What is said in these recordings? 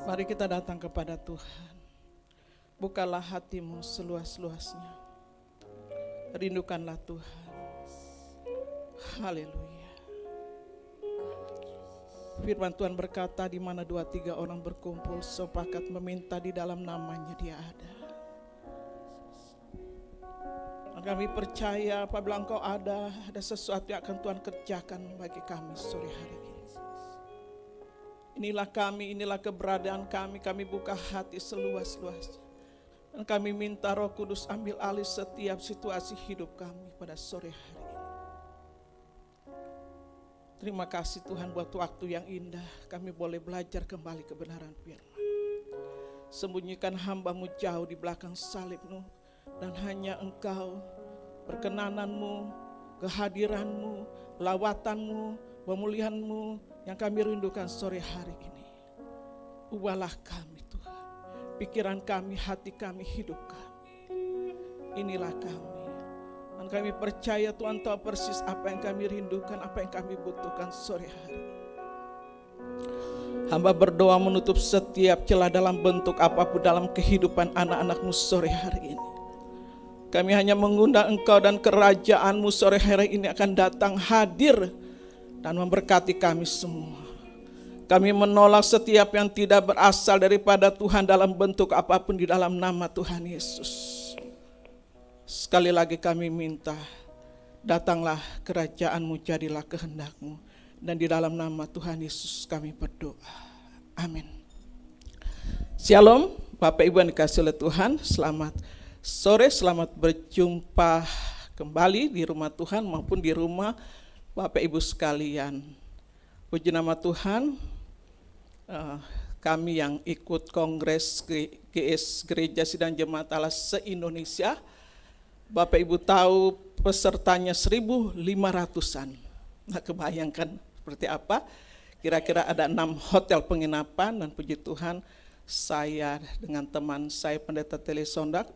Mari kita datang kepada Tuhan. Bukalah hatimu seluas-luasnya. Rindukanlah Tuhan. Haleluya. Firman Tuhan berkata, di mana 2-3 orang berkumpul sepakat meminta di dalam namanya, Dia ada. Dan kami percaya apabila Engkau ada sesuatu yang akan Tuhan kerjakan bagi kami sore hari ini. Inilah kami, inilah keberadaan kami buka hati seluas-luasnya. Dan kami minta Roh Kudus ambil alih setiap situasi hidup kami pada sore hari ini. Terima kasih Tuhan buat waktu yang indah, kami boleh belajar kembali kebenaran firman. Sembunyikan hamba-Mu jauh di belakang salib-Mu, dan hanya Engkau, perkenananmu, kehadiranmu, lawatan-Mu, pemulihan-Mu yang kami rindukan sore hari ini. Ubahlah kami Tuhan, pikiran kami, hati kami, hidup kami. Inilah kami. Dan kami percaya Tuhan tahu persis apa yang kami rindukan, apa yang kami butuhkan sore hari ini. Hamba berdoa menutup setiap celah dalam bentuk apapun dalam kehidupan anak-anak-Mu sore hari ini. Kami hanya mengundang Engkau dan kerajaan-Mu sore hari ini akan datang hadir dan memberkati kami semua. Kami menolak setiap yang tidak berasal daripada Tuhan dalam bentuk apapun di dalam nama Tuhan Yesus. Sekali lagi kami minta, datanglah kerajaan-Mu, jadilah kehendak-Mu. Dan di dalam nama Tuhan Yesus kami berdoa. Amin. Shalom, Bapak Ibu yang dikasihi oleh Tuhan, selamat sore, selamat berjumpa kembali di rumah Tuhan maupun di rumah Bapak Ibu sekalian. Puji nama Tuhan, kami yang ikut Kongres GS Gereja Sidang Jemaat Allah se-Indonesia, Bapak Ibu tahu pesertanya 1.500-an. Nah, kebayangkan seperti apa? Kira-kira ada 6 hotel penginapan, dan puji Tuhan saya dengan teman saya Pendeta Teli Sondak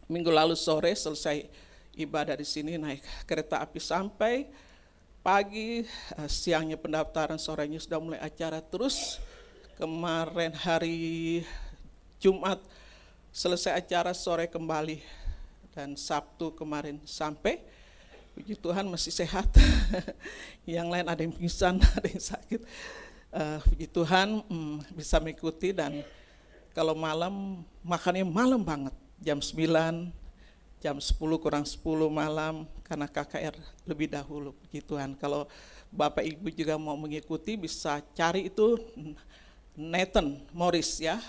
minggu lalu sore selesai ibadah di sini, naik kereta api sampai pagi, siangnya pendaftaran, sorenya sudah mulai acara. Terus kemarin hari Jumat selesai acara, sore kembali. Dan Sabtu kemarin sampai, puji Tuhan masih sehat. Yang lain ada yang pingsan, ada yang sakit. Puji Tuhan bisa mengikuti, dan kalau malam makannya malam banget, jam 9, jam 10 kurang 10 malam, karena KKR lebih dahulu. Puji Tuhan, kalau Bapak Ibu juga mau mengikuti bisa cari itu Nathan Morris ya,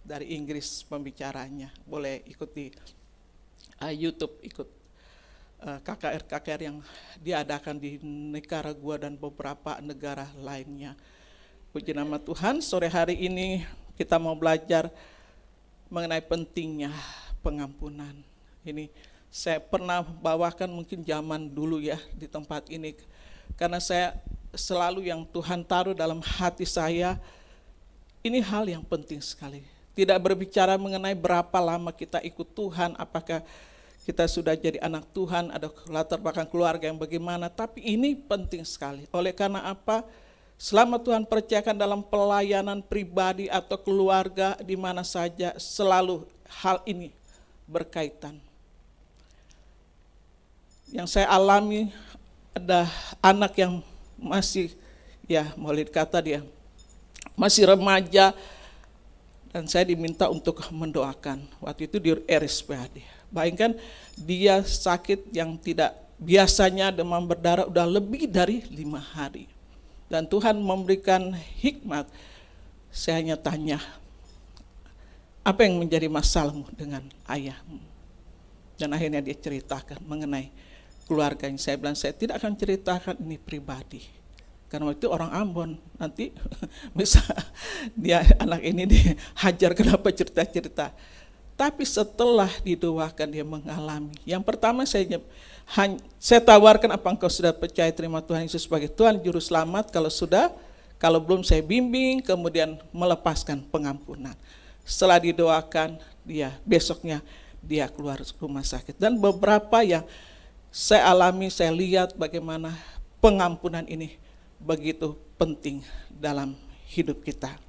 dari Inggris pembicaranya, boleh ikuti YouTube, ikut KKR yang diadakan di Nicaragua dan beberapa negara lainnya. Puji nama Tuhan, sore hari ini kita mau belajar mengenai pentingnya pengampunan. Ini saya pernah bawakan mungkin zaman dulu ya di tempat ini, karena saya selalu yang Tuhan taruh dalam hati saya, ini hal yang penting sekali. Tidak berbicara mengenai berapa lama kita ikut Tuhan, apakah kita sudah jadi anak Tuhan, ada latar belakang keluarga yang bagaimana, tapi ini penting sekali. Oleh karena apa? Selama Tuhan percayakan dalam pelayanan pribadi atau keluarga, di mana saja selalu hal ini berkaitan. Yang saya alami, ada anak yang masih, ya boleh dikata dia masih remaja, dan saya diminta untuk mendoakan. Waktu itu di RSPAD. Bayangkan dia sakit yang tidak biasanya, demam berdarah udah lebih dari 5 hari. Dan Tuhan memberikan hikmat. Saya hanya tanya, apa yang menjadi masalahmu dengan ayahmu? Dan akhirnya dia ceritakan mengenai keluarganya. Saya bilang, saya tidak akan ceritakan ini pribadi, karena waktu itu orang Ambon, nanti bisa dia anak ini dihajar kenapa cerita-cerita. Tapi setelah didoakan dia mengalami. Yang pertama saya tawarkan, apa engkau sudah percaya terima Tuhan Yesus sebagai Tuhan Juru Selamat? Kalau sudah, kalau belum saya bimbing, kemudian melepaskan pengampunan. Setelah didoakan, dia besoknya dia keluar rumah sakit. Dan beberapa yang saya alami, saya lihat bagaimana pengampunan ini begitu penting dalam hidup kita.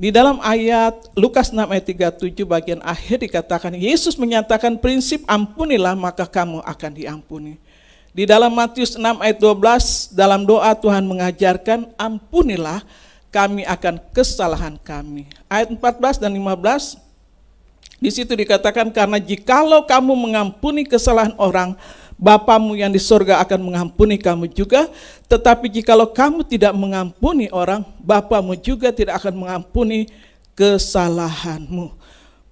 Di dalam ayat Lukas 6 ayat 37 bagian akhir dikatakan, Yesus menyatakan prinsip ampunilah maka kamu akan diampuni. Di dalam Matius 6 ayat 12 dalam doa Tuhan mengajarkan ampunilah kami akan kesalahan kami. Ayat 14 dan 15 di situ dikatakan karena jikalau kamu mengampuni kesalahan orang, Bapamu yang di sorga akan mengampuni kamu juga, tetapi jikalau kamu tidak mengampuni orang, Bapamu juga tidak akan mengampuni kesalahanmu.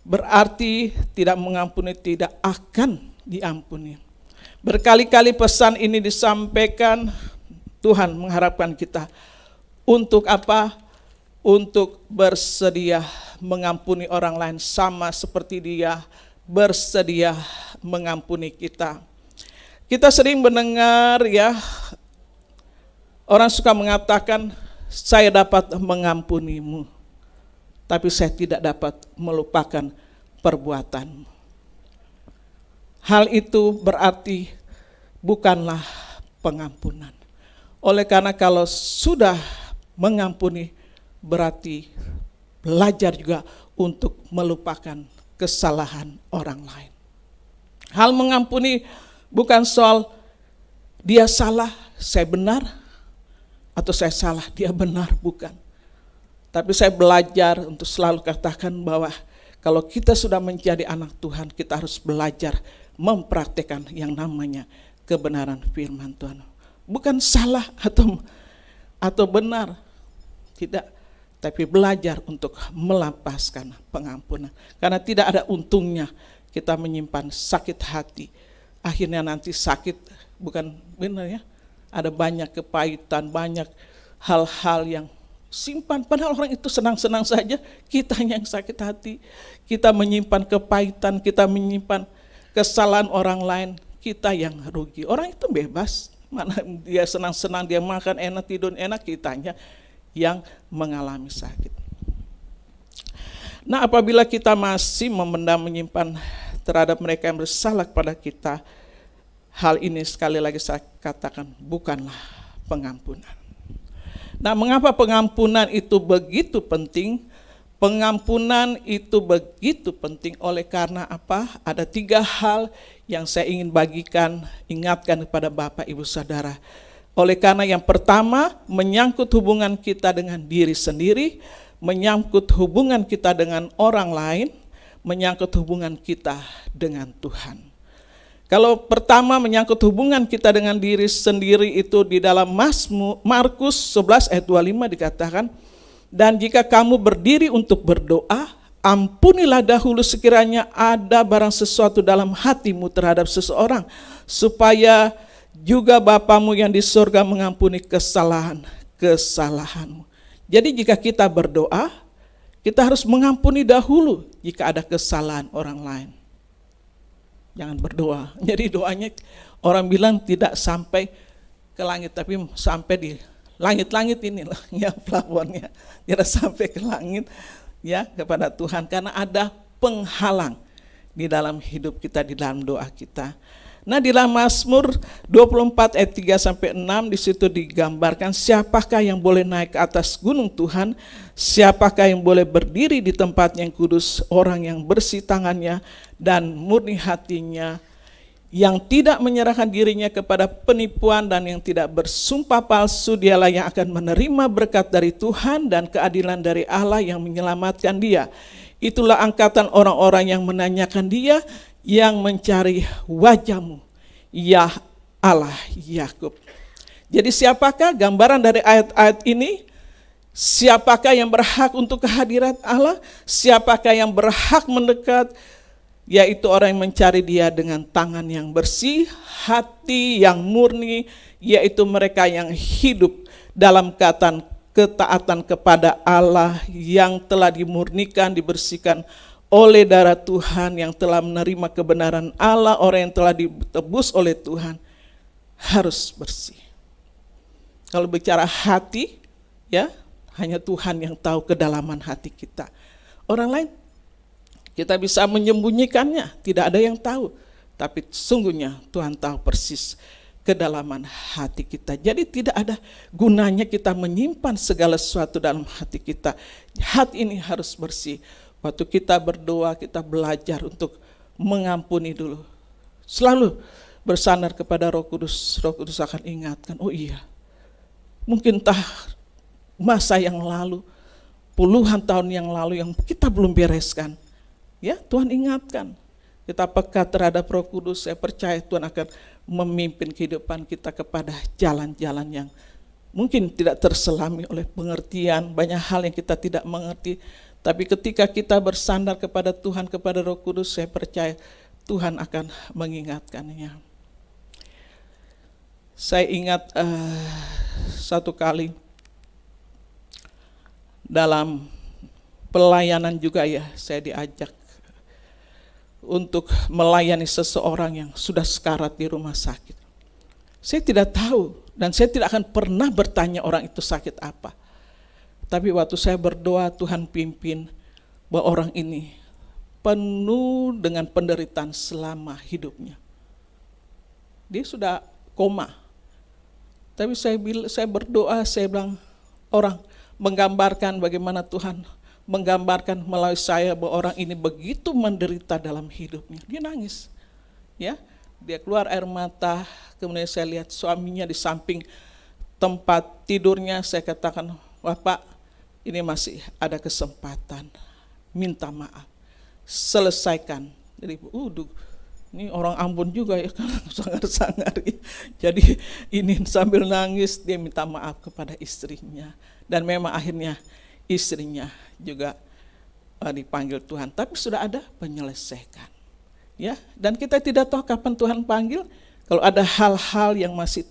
Berarti tidak mengampuni tidak akan diampuni. Berkali-kali pesan ini disampaikan, Tuhan mengharapkan kita untuk apa? Untuk bersedia mengampuni orang lain sama seperti Dia bersedia mengampuni kita. Kita sering mendengar ya, orang suka mengatakan, saya dapat mengampunimu, tapi saya tidak dapat melupakan perbuatanmu. Hal itu berarti bukanlah pengampunan. Oleh karena kalau sudah mengampuni, berarti belajar juga untuk melupakan kesalahan orang lain. Hal mengampuni bukan soal dia salah, saya benar, atau saya salah, dia benar, bukan. Tapi saya belajar untuk selalu katakan bahwa kalau kita sudah menjadi anak Tuhan, kita harus belajar mempraktekkan yang namanya kebenaran firman Tuhan. Bukan salah atau benar, tidak. Tapi belajar untuk melepaskan pengampunan. Karena tidak ada untungnya kita menyimpan sakit hati. Akhirnya nanti sakit, bukan benar ya, ada banyak kepahitan, banyak hal-hal yang simpan, padahal orang itu senang-senang saja, kitanya yang sakit hati, kita menyimpan kepahitan, kita menyimpan kesalahan orang lain, kita yang rugi. Orang itu bebas, mana dia senang-senang, dia makan enak, tidur enak, kitanya yang mengalami sakit. Nah, apabila kita masih memendam, menyimpan terhadap mereka yang bersalah kepada kita, hal ini sekali lagi saya katakan bukanlah pengampunan. Nah, mengapa pengampunan itu begitu penting? Pengampunan itu begitu penting oleh karena apa? Ada 3 hal yang saya ingin ingatkan kepada Bapak Ibu Saudara. Oleh karena yang pertama menyangkut hubungan kita dengan diri sendiri, menyangkut hubungan kita dengan orang lain, menyangkut hubungan kita dengan Tuhan. Kalau pertama menyangkut hubungan kita dengan diri sendiri itu di dalam Markus 11 ayat 25 dikatakan, dan jika kamu berdiri untuk berdoa, ampunilah dahulu sekiranya ada barang sesuatu dalam hatimu terhadap seseorang, supaya juga Bapamu yang di surga mengampuni kesalahanmu. Jadi jika kita berdoa, kita harus mengampuni dahulu jika ada kesalahan orang lain. Jangan berdoa. Jadi doanya orang bilang tidak sampai ke langit, tapi sampai di langit-langit inilah ya plafonnya. Tidak sampai ke langit ya kepada Tuhan, karena ada penghalang di dalam hidup kita, di dalam doa kita. Nah, di dalam Mazmur 24 ayat 3 sampai 6 di situ digambarkan siapakah yang boleh naik ke atas gunung Tuhan, siapakah yang boleh berdiri di tempat yang kudus, orang yang bersih tangannya dan murni hatinya, yang tidak menyerahkan dirinya kepada penipuan dan yang tidak bersumpah palsu, dialah yang akan menerima berkat dari Tuhan dan keadilan dari Allah yang menyelamatkan dia. Itulah angkatan orang-orang yang menanyakan dia, yang mencari wajah-Mu, ya Allah Yakub. Jadi siapakah gambaran dari ayat-ayat ini? Siapakah yang berhak untuk kehadirat Allah? Siapakah yang berhak mendekat? Yaitu orang yang mencari dia dengan tangan yang bersih, hati yang murni, yaitu mereka yang hidup dalam ketaatan kepada Allah yang telah dimurnikan, dibersihkan oleh darah Tuhan, yang telah menerima kebenaran Allah. Orang yang telah ditebus oleh Tuhan harus bersih. Kalau bicara hati, ya hanya Tuhan yang tahu kedalaman hati kita. Orang lain kita bisa menyembunyikannya, tidak ada yang tahu. Tapi sungguhnya Tuhan tahu persis kedalaman hati kita. Jadi tidak ada gunanya kita menyimpan segala sesuatu dalam hati kita. Hati ini harus bersih. Waktu kita berdoa, kita belajar untuk mengampuni dulu. Selalu bersandar kepada Roh Kudus. Roh Kudus akan ingatkan, oh iya, mungkin entah masa yang lalu, puluhan tahun yang lalu yang kita belum bereskan. Ya, Tuhan ingatkan. Kita peka terhadap Roh Kudus, saya percaya Tuhan akan memimpin kehidupan kita kepada jalan-jalan yang mungkin tidak terselami oleh pengertian, banyak hal yang kita tidak mengerti. Tapi ketika kita bersandar kepada Tuhan, kepada Roh Kudus, saya percaya Tuhan akan mengingatkannya. Saya ingat satu kali dalam pelayanan juga ya, saya diajak untuk melayani seseorang yang sudah sekarat di rumah sakit. Saya tidak tahu dan saya tidak akan pernah bertanya orang itu sakit apa. Tapi waktu saya berdoa, Tuhan pimpin bahwa orang ini penuh dengan penderitaan selama hidupnya. Dia sudah koma. Tapi saya berdoa, saya bilang, orang menggambarkan bagaimana Tuhan menggambarkan melalui saya bahwa orang ini begitu menderita dalam hidupnya. Dia nangis. Ya, dia keluar air mata, kemudian saya lihat suaminya di samping tempat tidurnya. Saya katakan, wah Pak, ini masih ada kesempatan, minta maaf, selesaikan. Jadi ini orang Ambon juga ya, kan sangar-sangar. Jadi ini sambil nangis dia minta maaf kepada istrinya. Dan memang akhirnya istrinya juga dipanggil Tuhan. Tapi sudah ada penyelesaian. Ya, dan kita tidak tahu kapan Tuhan panggil. Kalau ada hal-hal yang masih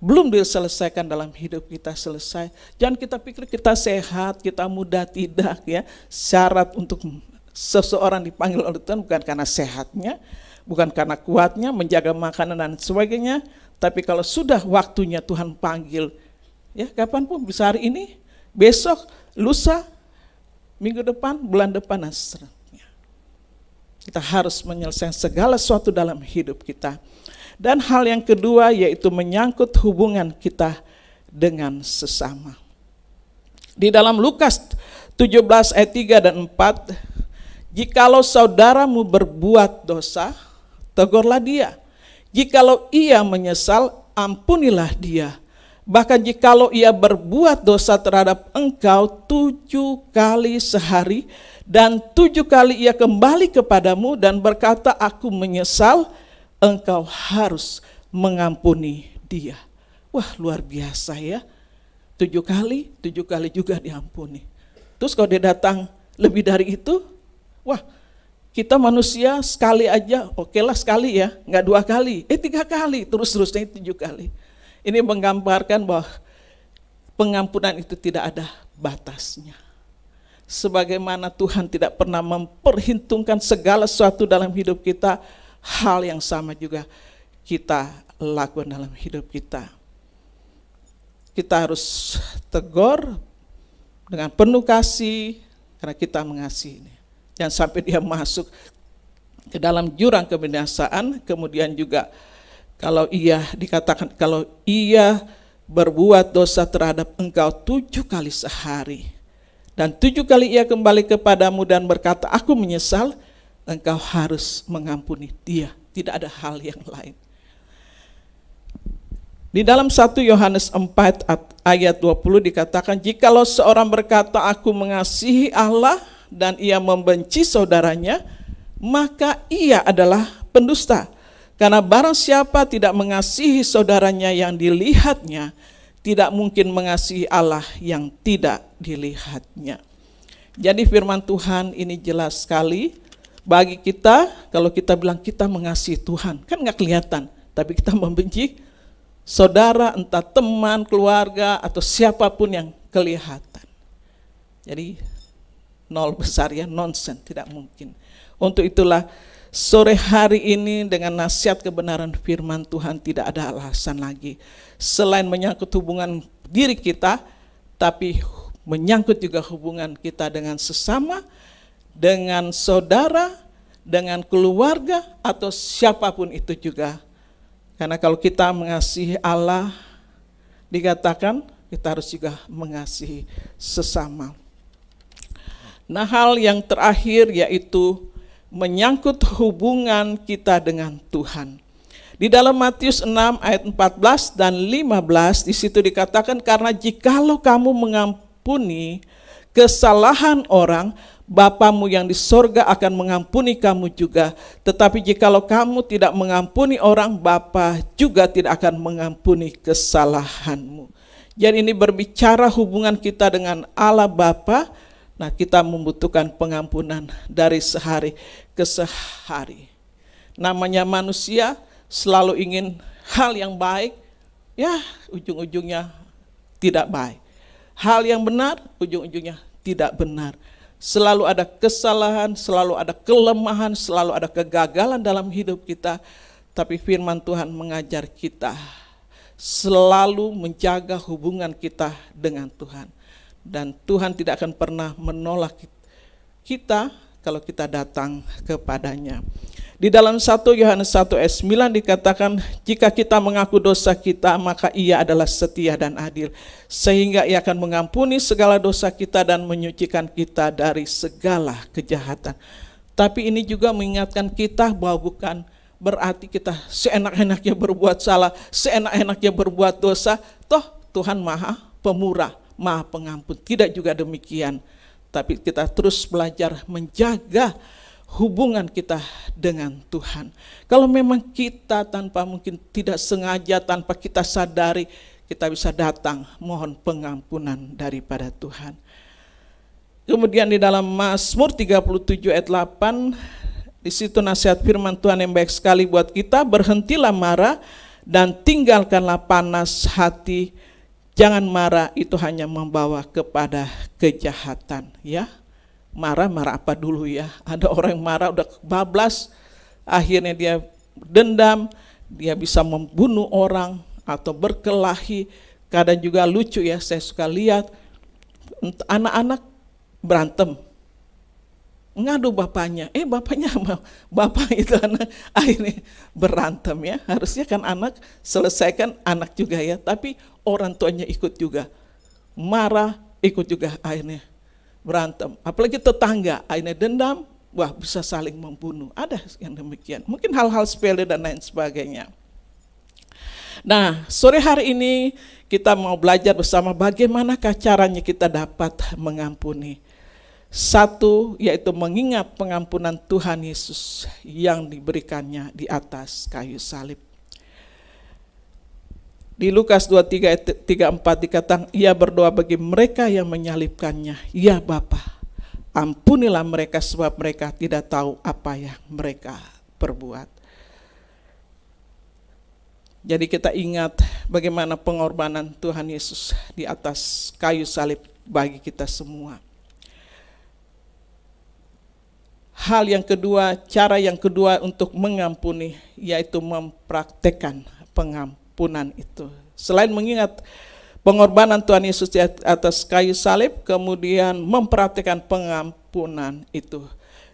belum diselesaikan dalam hidup kita selesai. Jangan kita pikir kita sehat, kita muda, tidak ya. Syarat untuk seseorang dipanggil oleh Tuhan bukan karena sehatnya, bukan karena kuatnya, menjaga makanan dan sebagainya. Tapi kalau sudah waktunya Tuhan panggil, ya kapanpun, bisa hari ini, besok, lusa, minggu depan, bulan depan, dan seterusnya. Kita harus menyelesaikan segala sesuatu dalam hidup kita. Dan hal yang kedua yaitu menyangkut hubungan kita dengan sesama. Di dalam Lukas 17 ayat 3 dan 4, jikalau saudaramu berbuat dosa, tegurlah dia. Jikalau ia menyesal, ampunilah dia. Bahkan jikalau ia berbuat dosa terhadap engkau 7 kali sehari, dan 7 kali ia kembali kepadamu dan berkata, aku menyesal, engkau harus mengampuni dia. Wah, luar biasa ya. 7 kali juga diampuni. Terus kalau dia datang lebih dari itu, wah, kita manusia sekali aja, okelah sekali ya, enggak 2 kali, 3 kali, terus-terusnya 7 kali. Ini menggambarkan bahwa pengampunan itu tidak ada batasnya. Sebagaimana Tuhan tidak pernah memperhitungkan segala sesuatu dalam hidup kita, hal yang sama juga kita lakukan dalam hidup kita. Kita harus tegur dengan penuh kasih karena kita mengasihi. Jangan sampai dia masuk ke dalam jurang kebinasaan. Kemudian juga kalau ia dikatakan, kalau ia berbuat dosa terhadap engkau 7 kali sehari, dan 7 kali ia kembali kepadamu dan berkata, aku menyesal, engkau harus mengampuni dia. Tidak ada hal yang lain. Di dalam 1 Yohanes 4 ayat 20 dikatakan, jikalau seorang berkata aku mengasihi Allah dan ia membenci saudaranya, maka ia adalah pendusta. Karena barang siapa tidak mengasihi saudaranya yang dilihatnya, tidak mungkin mengasihi Allah yang tidak dilihatnya. Jadi firman Tuhan ini jelas sekali bagi kita. Kalau kita bilang kita mengasihi Tuhan, kan nggak kelihatan, tapi kita membenci saudara, entah teman, keluarga, atau siapapun yang kelihatan. Jadi nol besar ya, nonsen, tidak mungkin. Untuk itulah sore hari ini dengan nasihat kebenaran firman Tuhan tidak ada alasan lagi. Selain menyangkut hubungan diri kita, tapi menyangkut juga hubungan kita dengan sesama, dengan saudara, dengan keluarga, atau siapapun itu juga. Karena kalau kita mengasihi Allah, dikatakan kita harus juga mengasihi sesama. Nah, hal yang terakhir yaitu menyangkut hubungan kita dengan Tuhan. Di dalam Matius 6 ayat 14 dan 15 di situ dikatakan, karena jikalau kamu mengampuni kesalahan orang, Bapamu yang di sorga akan mengampuni kamu juga. Tetapi jikalau kamu tidak mengampuni orang, Bapa juga tidak akan mengampuni kesalahanmu. Jadi ini berbicara hubungan kita dengan Allah Bapa. Nah, kita membutuhkan pengampunan dari sehari ke sehari. Namanya manusia selalu ingin hal yang baik, ya ujung-ujungnya tidak baik. Hal yang benar, ujung-ujungnya tidak benar. Selalu ada kesalahan, selalu ada kelemahan, selalu ada kegagalan dalam hidup kita. Tapi firman Tuhan mengajar kita selalu menjaga hubungan kita dengan Tuhan. Dan Tuhan tidak akan pernah menolak kita kalau kita datang kepadanya. Di dalam 1 Yohanes 1 ayat 9 dikatakan, jika kita mengaku dosa kita, maka Ia adalah setia dan adil, sehingga Ia akan mengampuni segala dosa kita dan menyucikan kita dari segala kejahatan. Tapi ini juga mengingatkan kita bahwa bukan berarti kita seenak-enaknya berbuat salah, seenak-enaknya berbuat dosa, toh Tuhan Maha Pemurah, Maha Pengampun. Tidak juga demikian, tapi kita terus belajar menjaga hubungan kita dengan Tuhan. Kalau memang kita tanpa mungkin tidak sengaja, tanpa kita sadari, kita bisa datang mohon pengampunan daripada Tuhan. Kemudian di dalam Mazmur 37 ayat 8, di situ nasihat firman Tuhan yang baik sekali buat kita, berhentilah marah dan tinggalkanlah panas hati. Jangan marah, itu hanya membawa kepada kejahatan, ya. Marah apa dulu ya? Ada orang yang marah udah bablas, akhirnya dia dendam, dia bisa membunuh orang atau berkelahi. Kadang juga lucu ya, saya suka lihat anak-anak berantem, ngadu bapaknya, bapak itu anak akhirnya berantem ya. Harusnya kan anak selesaikan anak juga ya, tapi orang tuanya ikut juga marah, ikut juga akhirnya berantem. Apalagi tetangga akhirnya dendam, wah bisa saling membunuh. Ada yang demikian, mungkin hal-hal sepele dan lain sebagainya. Nah, sore hari ini kita mau belajar bersama bagaimanakah caranya kita dapat mengampuni. Satu, yaitu mengingat pengampunan Tuhan Yesus yang diberikannya di atas kayu salib. Di Lukas 23 ayat 34 dikatakan, ia berdoa bagi mereka yang menyalibkannya, ya Bapa, ampunilah mereka sebab mereka tidak tahu apa yang mereka perbuat. Jadi kita ingat bagaimana pengorbanan Tuhan Yesus di atas kayu salib bagi kita semua. Hal yang kedua, cara yang kedua untuk mengampuni, yaitu mempraktekkan pengampunan itu. Selain mengingat pengorbanan Tuhan Yesus di atas kayu salib, kemudian mempraktekkan pengampunan itu.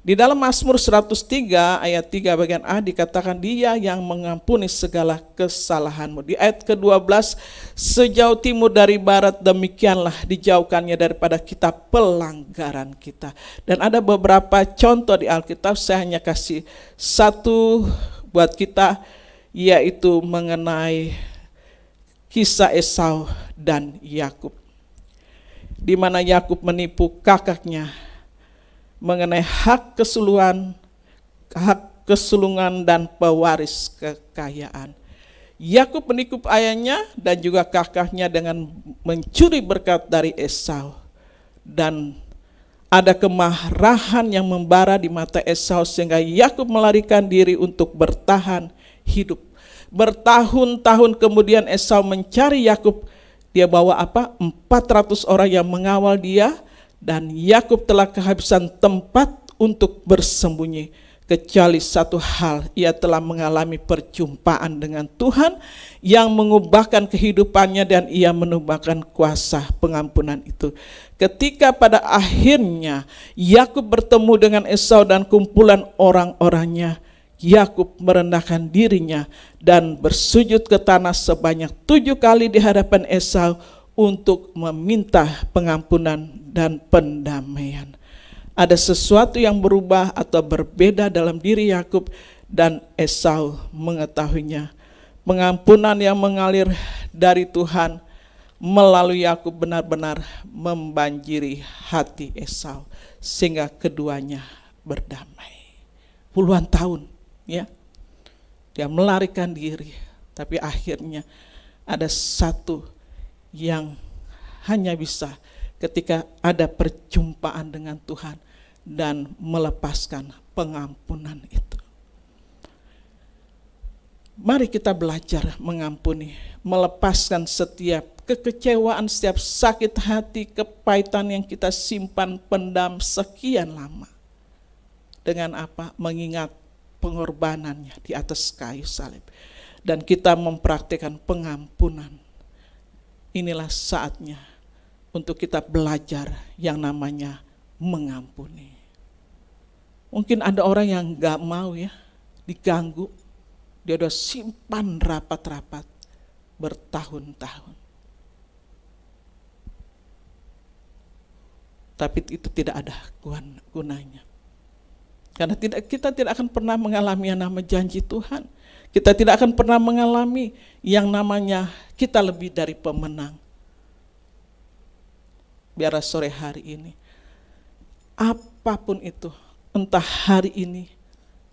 Di dalam Mazmur 103 ayat 3 bagian A dikatakan, dia yang mengampuni segala kesalahanmu. Di ayat ke-12, sejauh timur dari barat demikianlah dijauhkannya daripada kita pelanggaran kita. Dan ada beberapa contoh di Alkitab, saya hanya kasih satu buat kita, yaitu mengenai kisah Esau dan Yakub. Di mana Yakub menipu kakaknya mengenai hak kesulungan dan pewaris kekayaan. Yakub menipu ayahnya dan juga kakaknya dengan mencuri berkat dari Esau. Dan ada kemarahan yang membara di mata Esau sehingga Yakub melarikan diri untuk bertahan hidup. Bertahun-tahun kemudian Esau mencari Yakub. Dia bawa 400 orang yang mengawal dia. Dan Yakub telah kehabisan tempat untuk bersembunyi, kecuali satu hal, ia telah mengalami perjumpaan dengan Tuhan yang mengubahkan kehidupannya dan ia menumbangkan kuasa pengampunan itu. Ketika pada akhirnya Yakub bertemu dengan Esau dan kumpulan orang-orangnya, Yakub merendahkan dirinya dan bersujud ke tanah sebanyak 7 kali di hadapan Esau untuk meminta pengampunan dan pendamaian. Ada sesuatu yang berubah atau berbeda dalam diri Yakub dan Esau mengetahuinya. Pengampunan yang mengalir dari Tuhan melalui Yakub benar-benar membanjiri hati Esau sehingga keduanya berdamai. Puluhan tahun ya, dia melarikan diri, tapi akhirnya ada satu yang hanya bisa ketika ada perjumpaan dengan Tuhan dan melepaskan pengampunan itu. Mari kita belajar mengampuni, melepaskan setiap kekecewaan, setiap sakit hati, kepahitan yang kita simpan pendam sekian lama. Dengan apa? Mengingat pengorbanannya di atas kayu salib. Dan kita mempraktikkan pengampunan. Inilah saatnya untuk kita belajar yang namanya mengampuni. Mungkin ada orang yang gak mau ya diganggu. Dia udah simpan rapat-rapat bertahun-tahun. Tapi itu tidak ada gunanya. Karena kita tidak akan pernah mengalami yang namanya janji Tuhan. Kita tidak akan pernah mengalami yang namanya kita lebih dari pemenang. Biar sore hari ini, apapun itu, entah hari ini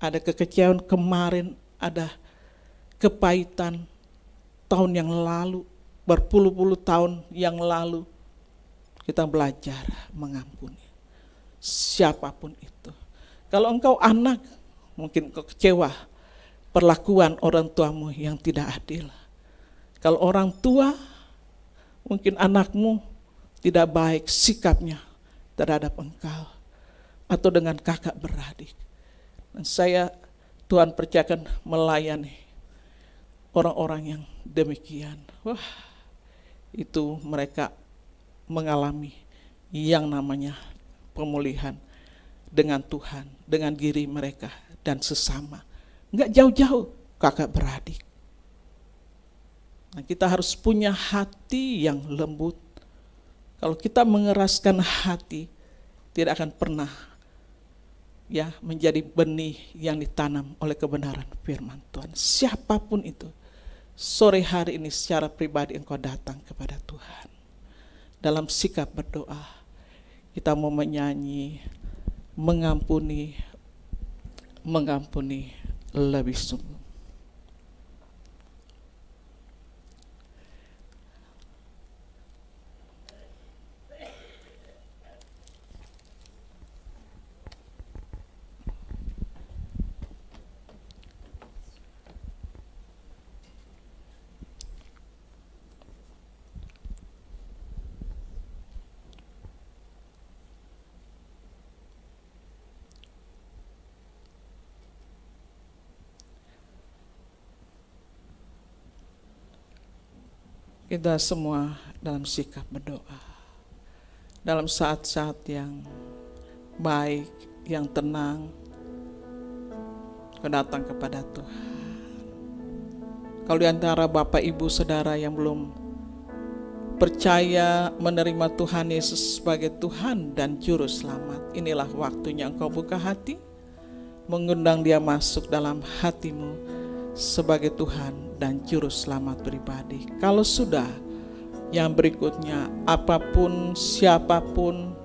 ada kekecewaan, kemarin ada kepahitan tahun yang lalu, berpuluh-puluh tahun yang lalu, kita belajar mengampuni siapapun itu. Kalau engkau anak, mungkin engkau kecewa perlakuan orang tuamu yang tidak adil. Kalau orang tua, mungkin anakmu tidak baik sikapnya terhadap engkau atau dengan kakak beradik. Dan Tuhan percayakan melayani orang-orang yang demikian. Wah, itu mereka mengalami yang namanya pemulihan dengan Tuhan, dengan diri mereka dan sesama. Enggak jauh-jauh kakak beradik. Nah, kita harus punya hati yang lembut. Kalau kita mengeraskan hati, tidak akan pernah ya menjadi benih yang ditanam oleh kebenaran firman Tuhan. Siapapun itu, sore hari ini secara pribadi engkau datang kepada Tuhan. Dalam sikap berdoa, kita mau menyanyi, mengampuni lebih sungguh. Kita semua dalam sikap berdoa, dalam saat-saat yang baik, yang tenang, kau datang kepada Tuhan. Kalau di antara Bapak Ibu Saudara yang belum percaya menerima Tuhan Yesus sebagai Tuhan dan Juru Selamat, inilah waktunya engkau buka hati, mengundang Dia masuk dalam hatimu sebagai Tuhan dan Juru Selamat pribadi. Kalau sudah, yang berikutnya, apapun, siapapun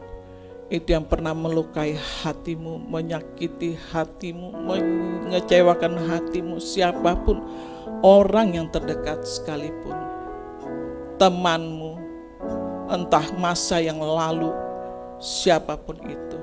itu yang pernah melukai hatimu, menyakiti hatimu, mengecewakan hatimu, siapapun, orang yang terdekat sekalipun, temanmu, entah masa yang lalu, siapapun itu,